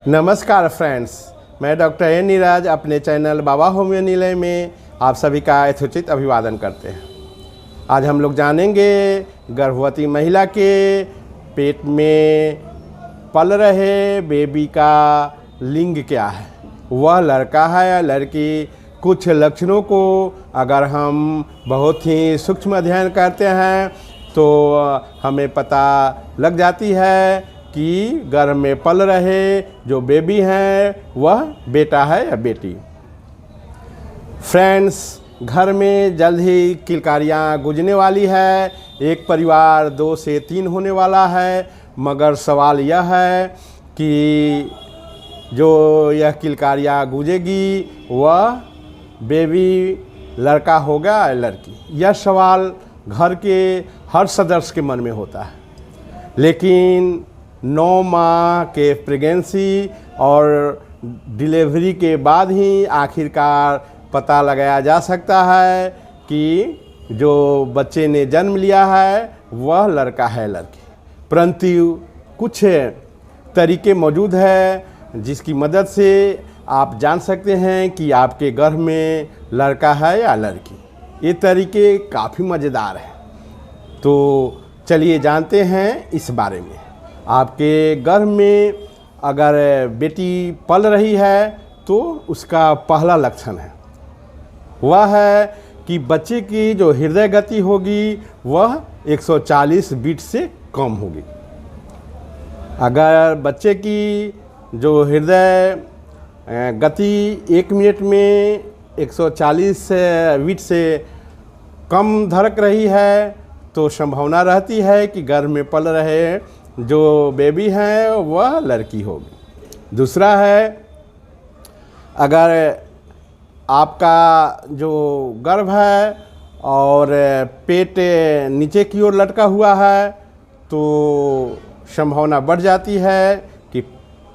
नमस्कार फ्रेंड्स, मैं doctor A Neeraj अपने चैनल बाबा होम्यो निलय में आप सभी का यथोचित अभिवादन करते हैं। आज हम लोग जानेंगे गर्भवती महिला के पेट में पल रहे बेबी का लिंग क्या है, वह लड़का है या लड़की। कुछ लक्षणों को अगर हम बहुत ही सूक्ष्म अध्ययन करते हैं तो हमें पता लग जाती है कि गर्भ में पल रहे जो बेबी हैं वह बेटा है या बेटी। फ्रेंड्स, घर में जल्द ही किलकारियाँ गूंजने वाली है। एक परिवार 2 से 3 होने वाला है, मगर सवाल यह है कि जो यह किलकारियाँ गूंजेगी वह बेबी लड़का होगा या लड़की। यह सवाल घर के हर सदस्य के मन में होता है, लेकिन 9 माह के प्रेगनेंसी और डिलीवरी के बाद ही आखिरकार पता लगाया जा सकता है कि जो बच्चे ने जन्म लिया है वह लड़का है लड़की। परंतु कुछ तरीके मौजूद हैं जिसकी मदद से आप जान सकते हैं कि आपके गर्भ में लड़का है या लड़की। ये तरीके काफ़ी मज़ेदार हैं, तो चलिए जानते हैं इस बारे में। आपके गर्भ में अगर बेटी पल रही है तो उसका पहला लक्षण है वह है कि बच्चे की जो हृदय गति होगी वह 140 बीट से कम होगी। अगर बच्चे की जो हृदय गति 1 मिनट में 140 बीट से कम धड़क रही है तो संभावना रहती है कि गर्भ में पल रहे जो बेबी है वह लड़की होगी। दूसरा है, अगर आपका जो गर्भ है और पेट नीचे की ओर लटका हुआ है तो संभावना बढ़ जाती है कि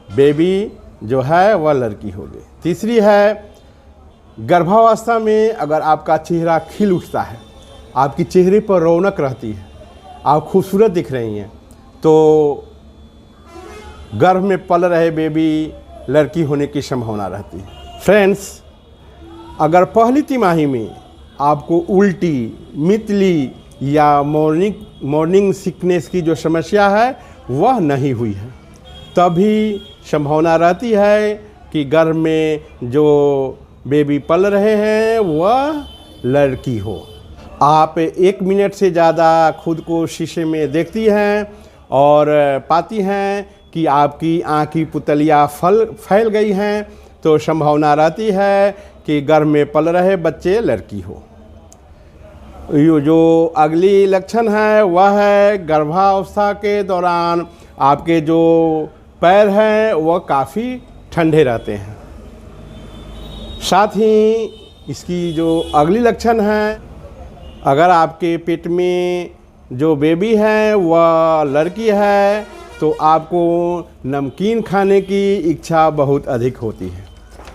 बेबी जो है वह लड़की होगी। तीसरी है, गर्भावस्था में अगर आपका चेहरा खिल उठता है, आपकी चेहरे पर रौनक रहती है, आप खूबसूरत दिख रही हैं, तो गर्भ में पल रहे बेबी लड़की होने की संभावना रहती है। फ्रेंड्स, अगर पहली तिमाही में आपको उल्टी, मितली या मॉर्निंग सिकनेस की जो समस्या है वह नहीं हुई है, तभी संभावना रहती है कि गर्भ में जो बेबी पल रहे हैं वह लड़की हो। आप 1 मिनट से ज़्यादा खुद को शीशे में देखती हैं और पाती हैं कि आपकी आँख की पुतलियाँ फैल गई हैं, तो संभावना रहती है कि गर्भ में पल रहे बच्चे लड़की हो। ये जो अगली लक्षण है वह है गर्भावस्था के दौरान आपके जो पैर हैं वह काफ़ी ठंडे रहते हैं। साथ ही इसकी जो अगली लक्षण है, अगर आपके पेट में जो बेबी है वह लड़की है तो आपको नमकीन खाने की इच्छा बहुत अधिक होती है।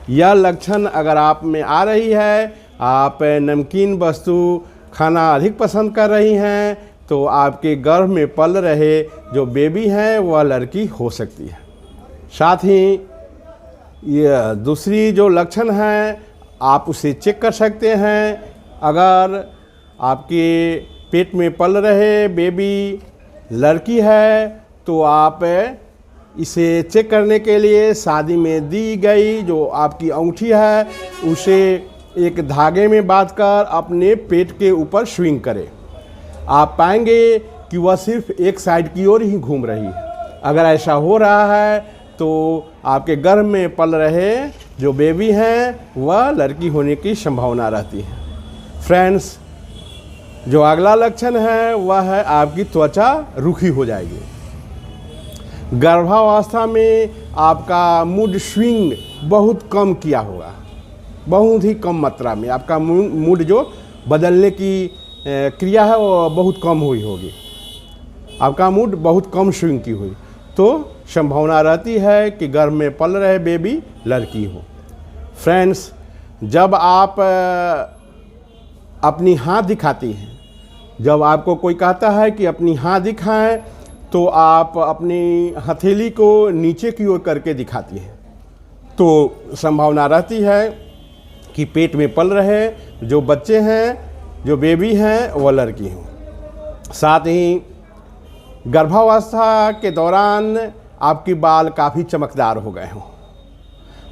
यह लक्षण अगर आप में आ रही है, आप नमकीन वस्तु खाना अधिक पसंद कर रही हैं, तो आपके गर्भ में पल रहे जो बेबी है वह लड़की हो सकती है। साथ ही यह दूसरी जो लक्षण है आप उसे चेक कर सकते हैं। अगर आपके पेट में पल रहे बेबी लड़की है तो आप इसे चेक करने के लिए शादी में दी गई जो आपकी अंगूठी है उसे एक धागे में बांधकर अपने पेट के ऊपर स्विंग करें। आप पाएंगे कि वह सिर्फ एक साइड की ओर ही घूम रही है। अगर ऐसा हो रहा है तो आपके गर्भ में पल रहे जो बेबी हैं वह लड़की होने की संभावना रहती है। फ्रेंड्स, जो अगला लक्षण है वह है आपकी त्वचा रूखी हो जाएगी। गर्भावस्था में आपका मूड स्विंग बहुत कम किया होगा, बहुत ही कम मात्रा में आपका मूड जो बदलने की क्रिया है वो बहुत कम हुई होगी। आपका मूड बहुत कम स्विंग की हुई तो संभावना रहती है कि गर्भ में पल रहे बेबी लड़की हो। फ्रेंड्स, जब आप अपनी हाथ दिखाती हैं, जब आपको कोई कहता है कि अपनी हाथ दिखाएं तो आप अपनी हथेली को नीचे की ओर करके दिखाती हैं, तो संभावना रहती है कि पेट में पल रहे जो बच्चे हैं, जो बेबी हैं, वह लड़की हों। साथ ही गर्भावस्था के दौरान आपके बाल काफ़ी चमकदार हो गए हों,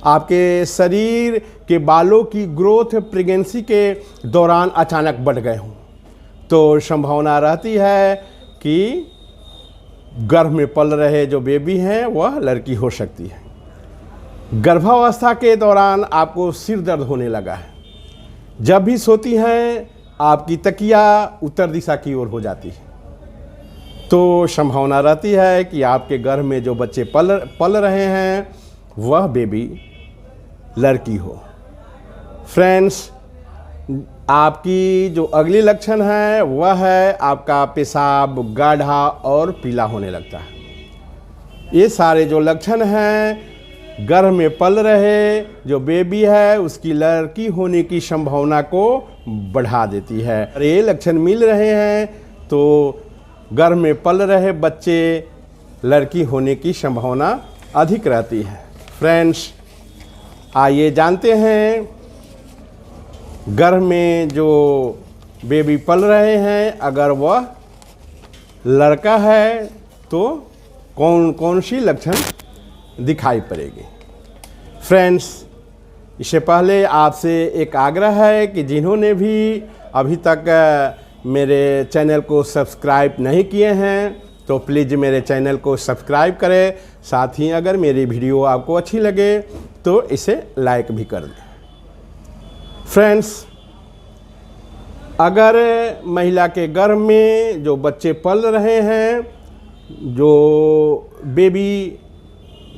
आपके शरीर के बालों की ग्रोथ प्रेगनेंसी के दौरान अचानक बढ़ गए हों, तो संभावना रहती है कि गर्भ में पल रहे जो बेबी हैं वह लड़की हो सकती है। गर्भावस्था के दौरान आपको सिर दर्द होने लगा है, जब भी सोती हैं आपकी तकिया उत्तर दिशा की ओर हो जाती है, तो संभावना रहती है कि आपके गर्भ में जो बच्चे पल रहे हैं वह बेबी लड़की हो। फ्रेंड्स, आपकी जो अगली लक्षण है वह है आपका पेशाब गाढ़ा और पीला होने लगता है। ये सारे जो लक्षण हैं गर्भ में पल रहे जो बेबी है उसकी लड़की होने की संभावना को बढ़ा देती है। ये लक्षण मिल रहे हैं तो गर्भ में पल रहे बच्चे लड़की होने की संभावना अधिक रहती है। फ्रेंड्स, आइए जानते हैं गर्भ में जो बेबी पल रहे हैं अगर वह लड़का है तो कौन कौन सी लक्षण दिखाई पड़ेगी। फ्रेंड्स, इससे पहले आपसे एक आग्रह है कि जिन्होंने भी अभी तक मेरे चैनल को सब्सक्राइब नहीं किए हैं तो प्लीज़ मेरे चैनल को सब्सक्राइब करें। साथ ही अगर मेरी वीडियो आपको अच्छी लगे तो इसे लाइक भी कर दें। फ्रेंड्स, अगर महिला के गर्भ में जो बच्चे पल रहे हैं, जो बेबी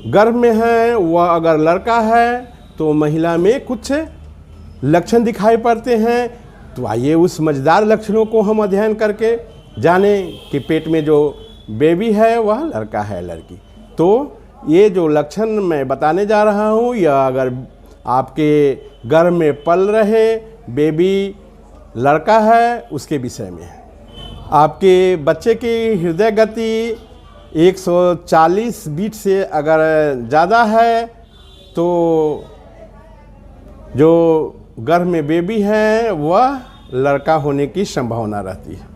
गर्भ में है वह अगर लड़का है तो महिला में कुछ लक्षण दिखाई पड़ते हैं। तो आइए उस मज़ेदार लक्षणों को हम अध्ययन करके जानें कि पेट में जो बेबी है वह लड़का है लड़की। तो ये जो लक्षण मैं बताने जा रहा हूँ यह अगर आपके गर्भ में पल रहे बेबी लड़का है उसके विषय में है। आपके बच्चे की हृदय गति 140 बीट से अगर ज़्यादा है तो जो गर्भ में बेबी है वह लड़का होने की संभावना रहती है।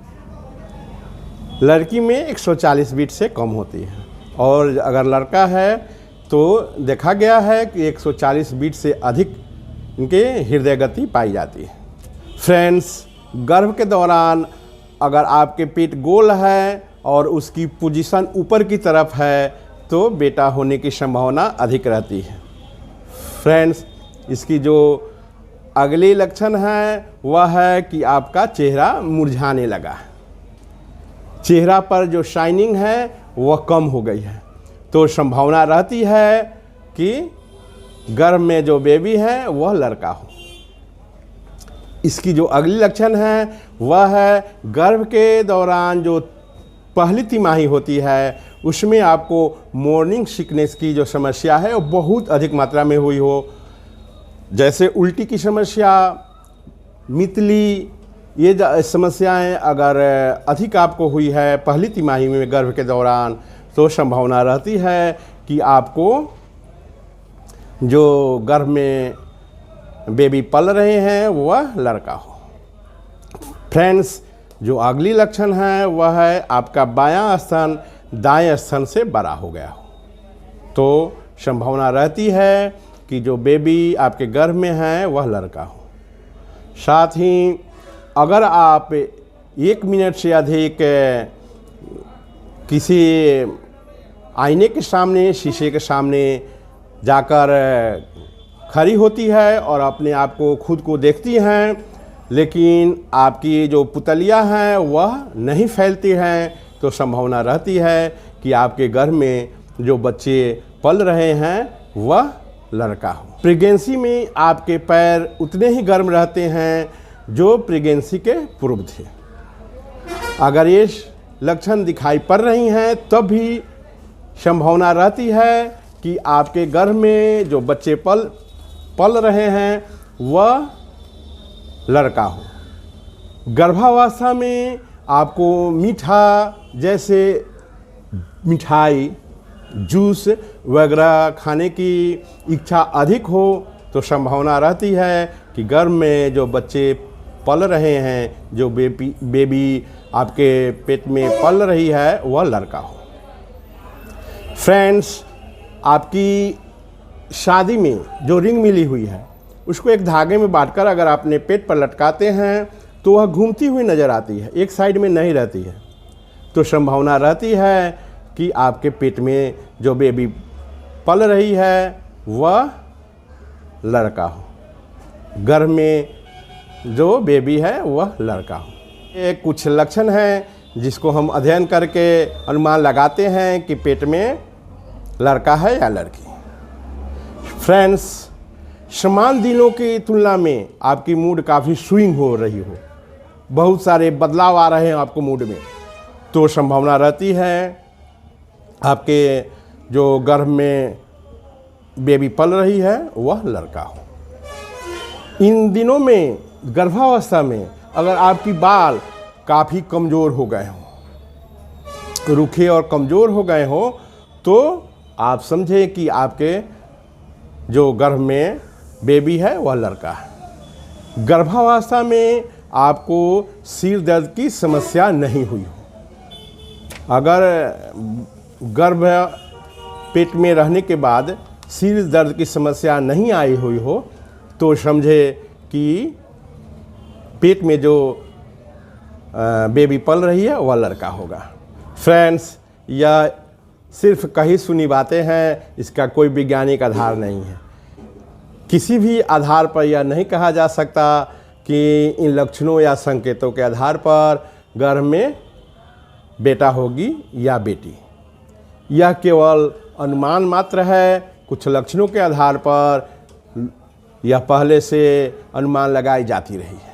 लड़की में 140 बीट से कम होती है और अगर लड़का है तो देखा गया है कि 140 बीट से अधिक इनके हृदय गति पाई जाती है। फ्रेंड्स, गर्भ के दौरान अगर आपके पेट गोल है और उसकी पोजीशन ऊपर की तरफ है तो बेटा होने की संभावना अधिक रहती है। फ्रेंड्स, इसकी जो अगली लक्षण है वह है कि आपका चेहरा मुरझाने लगा है, चेहरा पर जो शाइनिंग है वह कम हो गई है, तो संभावना रहती है कि गर्भ में जो बेबी है वह लड़का हो। इसकी जो अगली लक्षण है वह है गर्भ के दौरान जो पहली तिमाही होती है उसमें आपको मॉर्निंग सिकनेस की जो समस्या है वो बहुत अधिक मात्रा में हुई हो, जैसे उल्टी की समस्या, मितली, ये समस्याएं अगर अधिक आपको हुई है पहली तिमाही में गर्भ के दौरान तो संभावना रहती है कि आपको जो गर्भ में बेबी पल रहे हैं वह लड़का हो। फ्रेंड्स, जो अगली लक्षण है वह है आपका बायां स्तन दाएं स्तन से बड़ा हो गया हो, तो संभावना रहती है कि जो बेबी आपके गर्भ में है वह लड़का हो। साथ ही अगर आप 1 मिनट से अधिक किसी आईने के सामने, शीशे के सामने जाकर खड़ी होती है और अपने आप को खुद को देखती हैं लेकिन आपकी जो पुतलियां हैं वह नहीं फैलती हैं तो संभावना रहती है कि आपके गर्भ में जो बच्चे पल रहे हैं वह लड़का हो। प्रेगनेंसी में आपके पैर उतने ही गर्म रहते हैं जो प्रेगनेंसी के पूर्व थे। अगर ये लक्षण दिखाई पड़ रही हैं तब भी संभावना रहती है कि आपके गर्भ में जो बच्चे पल रहे हैं वह लड़का हो। गर्भावस्था में आपको मीठा जैसे मिठाई, जूस वगैरह खाने की इच्छा अधिक हो तो संभावना रहती है कि गर्भ में जो बच्चे पल रहे हैं, जो बेबी आपके पेट में पल रही है, वह लड़का हो। फ्रेंड्स, आपकी शादी में जो रिंग मिली हुई है उसको एक धागे में बांधकर अगर आपने पेट पर लटकाते हैं तो वह घूमती हुई नज़र आती है, एक साइड में नहीं रहती है। तो संभावना रहती है कि आपके पेट में जो बेबी पल रही है वह लड़का हो, गर्भ में जो बेबी है वह लड़का हो। ये कुछ लक्षण हैं जिसको हम अध्ययन करके अनुमान लगाते हैं कि पेट में लड़का है या लड़की। फ्रेंड्स, समान दिनों की तुलना में आपकी मूड काफ़ी स्विंग हो रही हो, बहुत सारे बदलाव आ रहे हैं आपको मूड में, तो संभावना रहती है आपके जो गर्भ में बेबी पल रही है वह लड़का हो। इन दिनों में गर्भावस्था में अगर आपकी बाल काफ़ी कमज़ोर हो गए हों, रूखे और कमज़ोर हो गए हों, तो आप समझें कि आपके जो गर्भ में बेबी है वह लड़का है। गर्भावस्था में आपको सिर दर्द की समस्या नहीं हुई हो। अगर गर्भ पेट में रहने के बाद सिर दर्द की समस्या नहीं आई हुई हो तो समझे कि पेट में जो बेबी पल रही है वह लड़का होगा। फ्रेंड्स, यह सिर्फ कही सुनी बातें हैं, इसका कोई वैज्ञानिक आधार नहीं है। किसी भी आधार पर यह नहीं कहा जा सकता कि इन लक्षणों या संकेतों के आधार पर गर्भ में बेटा होगी या बेटी। यह केवल अनुमान मात्र है, कुछ लक्षणों के आधार पर यह पहले से अनुमान लगाई जाती रही है।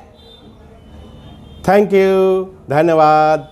थैंक यू, धन्यवाद।